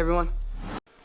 everyone.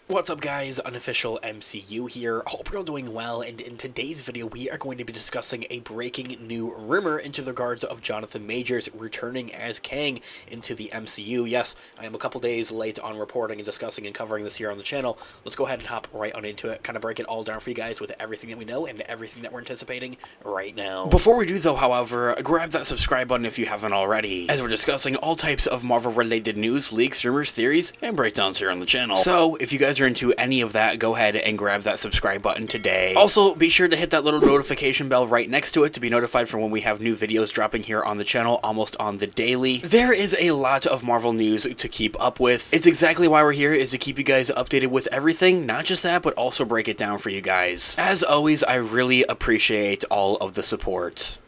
What's up guys, Unofficial MCU here. Hope you're all doing well, and in today's video we are going to be discussing a breaking new rumor into the regards of Jonathan Majors returning as Kang into the MCU. Yes, I am a couple days late on reporting and discussing and covering this here on the channel. Let's go ahead and hop right on into it, kind of break it all down for you guys with everything that we know and everything that we're anticipating right now. Before we do though, however, grab that subscribe button if you haven't already, as we're discussing all types of Marvel related news, leaks, rumors, theories, and breakdowns here on the channel. So if you guys are into any of that, go ahead and grab that subscribe button today. Also, be sure to hit that little notification bell right next to it to be notified for when we have new videos dropping here on the channel almost on the daily. There is a lot of Marvel news to keep up with. It's exactly why we're here, is to keep you guys updated with everything, not just that, but also break it down for you guys. As always, I really appreciate all of the support.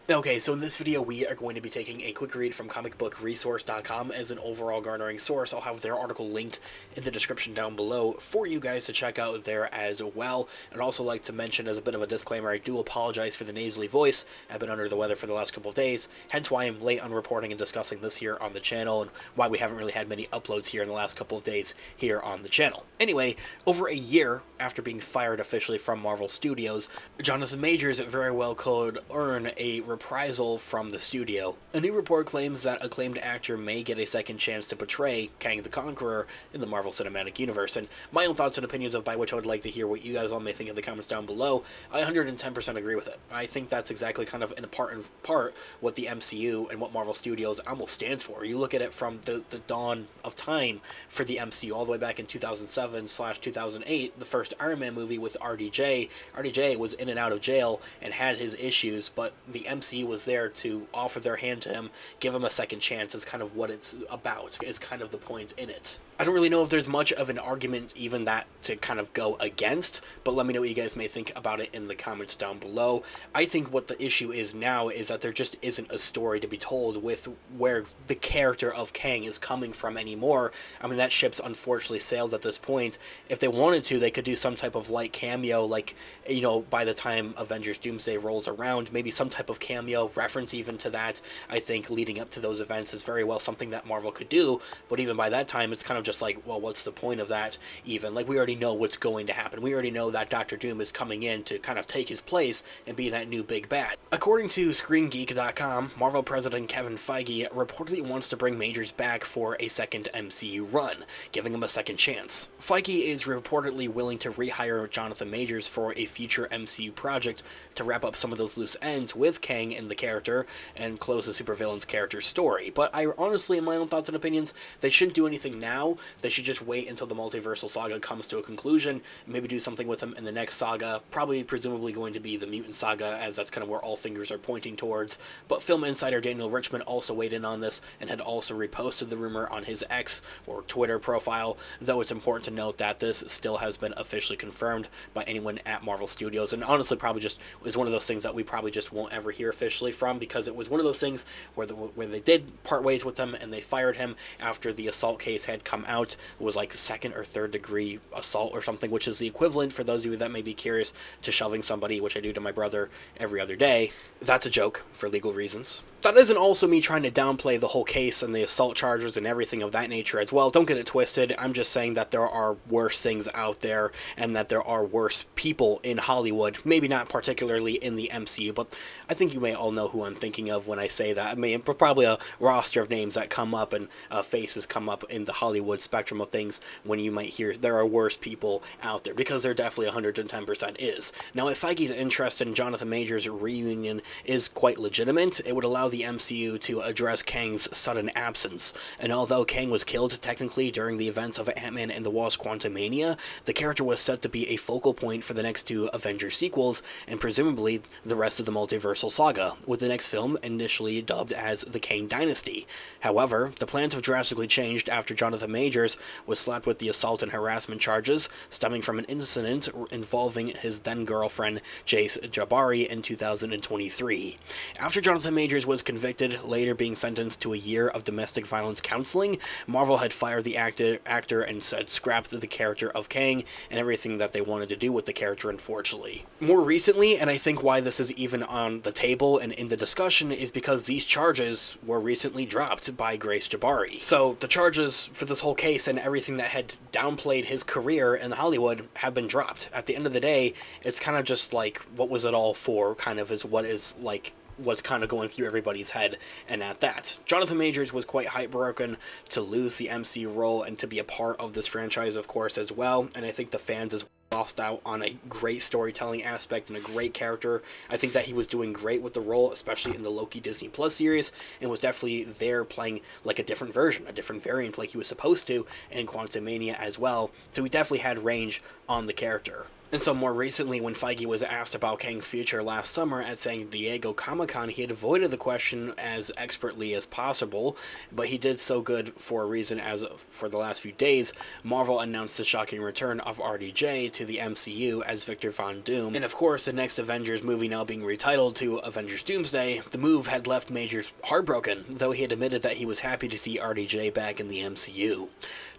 Okay, so in this video we are going to be taking a quick read from comicbookresource.com as an overall garnering source. I'll have their article linked in the description down below for you guys to check out there as well. I'd also like to mention, as a bit of a disclaimer, I do apologize for the nasally voice. I've been under the weather for the last couple of days, hence why I'm late on reporting and discussing this here on the channel, and why we haven't really had many uploads here in the last couple of days here on the channel. Anyway, over a year after being fired officially from Marvel Studios, Jonathan Majors very well could earn a reprisal from the studio. A new report claims that acclaimed actor may get a second chance to portray Kang the Conqueror in the Marvel Cinematic Universe, and my own thoughts and opinions of by which I would like to hear what you guys all may think in the comments down below. I 110% agree with it. I think that's exactly kind of in part what the MCU and what Marvel Studios almost stands for. You look at it from the dawn of time for the MCU all the way back in 2007/2008, the first Iron Man movie with RDJ. RDJ was in and out of jail and had his issues, but the MCU was there to offer their hand to him, give him a second chance, is kind of what it's about, is kind of the point in it. I don't really know if there's much of an argument even that to kind of go against, but let me know what you guys may think about it in the comments down below. I think what the issue is now is that there just isn't a story to be told with where the character of Kang is coming from anymore. I mean, that ship's unfortunately sailed at this point. If they wanted to, they could do some type of light cameo, like, you know, by the time Avengers Doomsday rolls around, maybe some type of cameo reference even to that. I think leading up to those events is very well something that Marvel could do, but even by that time, it's kind of just like, well, what's the point of that even? Like, we already know what's going to happen. We already know that Dr. Doom is coming in to kind of take his place and be that new big bad. According to ScreenGeek.com, Marvel President Kevin Feige reportedly wants to bring Majors back for a second MCU run, giving him a second chance. Feige is reportedly willing to rehire Jonathan Majors for a future MCU project to wrap up some of those loose ends with Kang and the character and close the supervillain's character story. But I honestly, in my own thoughts and opinions, they shouldn't do anything now. They should just wait until the multiversal saga comes to a conclusion, maybe do something with him in the next saga, probably presumably going to be the Mutant Saga, as that's kind of where all fingers are pointing towards. But film insider Daniel Richmond also weighed in on this and had also reposted the rumor on his X or Twitter profile, though it's important to note that this still has been officially confirmed by anyone at Marvel Studios, and honestly probably just is one of those things that we probably just won't ever hear officially from, because it was one of those things where they did part ways with him and they fired him after the assault case had come out. It was like second or third degree assault or something, which is the equivalent, for those of you that may be curious, to shoving somebody, which I do to my brother every other day. That's a joke for legal reasons. That isn't also me trying to downplay the whole case and the assault charges and everything of that nature as well. Don't get it twisted. I'm just saying that there are worse things out there and that there are worse people in Hollywood. Maybe not particularly in the MCU, but I think you may all know who I'm thinking of when I say that. I mean, probably a roster of names that come up and faces come up in the Hollywood spectrum of things when you might hear there are worse people out there, because there definitely 110% is. Now, if Feige's interest in Jonathan Majors' reunion is quite legitimate, it would allow the MCU to address Kang's sudden absence. And although Kang was killed technically during the events of Ant-Man and the Wasp: Quantumania, the character was set to be a focal point for the next two Avengers sequels, and presumably the rest of the multiversal saga, with the next film initially dubbed as the Kang Dynasty. However, the plans have drastically changed after Jonathan Majors was slapped with the assault and harassment charges stemming from an incident involving his then-girlfriend Jace Jabbari in 2023. After Jonathan Majors was was convicted, later being sentenced to a year of domestic violence counseling. Marvel had fired the actor and said scrapped the character of Kang and everything that they wanted to do with the character, unfortunately. More recently, and I think why this is even on the table and in the discussion, is because these charges were recently dropped by Grace Jabbari. So the charges for this whole case and everything that had downplayed his career in Hollywood have been dropped. At the end of the day, it's kind of just like, what was it all for, kind of is what is like what's kind of going through everybody's head. And at that, Jonathan Majors was quite heartbroken to lose the MC role and to be a part of this franchise, of course, as well. And I think the fans as well lost out on a great storytelling aspect and a great character. I think that he was doing great with the role, especially in the Loki Disney Plus series, and was definitely there playing like a different version, a different variant like he was supposed to in Quantumania as well. So he definitely had range on the character. And so more recently, when Feige was asked about Kang's future last summer at San Diego Comic-Con, he had avoided the question as expertly as possible, but he did so good for a reason, as for the last few days, Marvel announced the shocking return of RDJ to the MCU as Victor Von Doom. And of course, the next Avengers movie now being retitled to Avengers Doomsday, the move had left Majors heartbroken, though he had admitted that he was happy to see RDJ back in the MCU.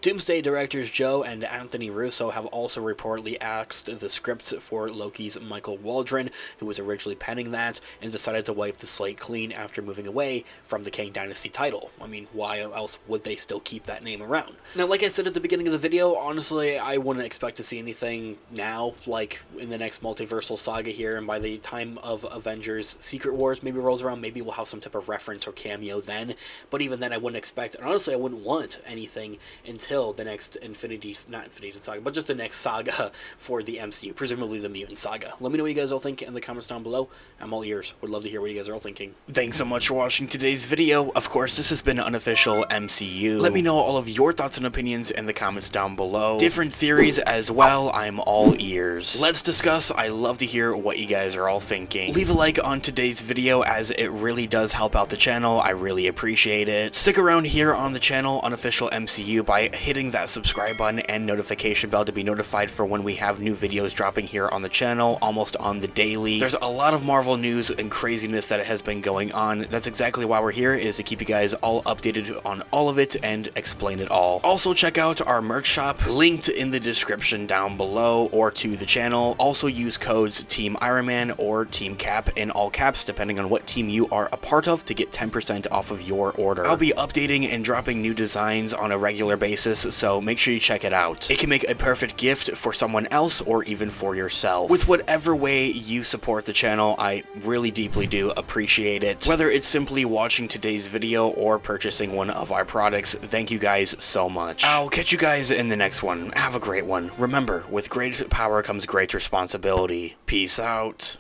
Doomsday directors Joe and Anthony Russo have also reportedly axed the scripts for Loki's Michael Waldron, who was originally penning that, and decided to wipe the slate clean after moving away from the Kang Dynasty title. I mean, why else would they still keep that name around? Now, like I said at the beginning of the video, honestly, I wouldn't expect to see anything now, like in the next multiversal saga here, and by the time of Avengers Secret Wars maybe rolls around, maybe we'll have some type of reference or cameo then, but even then I wouldn't expect, and honestly I wouldn't want anything until the next not Infinity Saga, but just the next saga for the MCU, presumably the Mutant Saga. Let me know what you guys all think in the comments down below. I'm all ears. Would love to hear what you guys are all thinking. Thanks so much for watching today's video. Of course, this has been Unofficial MCU. Let me know all of your thoughts and opinions in the comments down below. Different theories as well. I'm all ears. Let's discuss. I love to hear what you guys are all thinking. Leave a like on today's video, as it really does help out the channel. I really appreciate it. Stick around here on the channel, Unofficial MCU, by hitting that subscribe button and notification bell to be notified for when we have new videos dropping here on the channel almost on the daily. There's a lot of Marvel news and craziness that has been going on. That's exactly why we're here, is to keep you guys all updated on all of it and explain it all. Also, check out our merch shop linked in the description down below or to the channel. Also use codes Team Iron Man or Team Cap in all caps, depending on what team you are a part of, to get 10% off of your order. I'll be updating and dropping new designs on a regular basis, so make sure you check it out. It can make a perfect gift for someone else or even for yourself. With whatever way you support the channel, I really deeply do appreciate it. Whether it's simply watching today's video or purchasing one of our products, thank you guys so much. I'll catch you guys in the next one. Have a great one. Remember, with great power comes great responsibility. Peace out.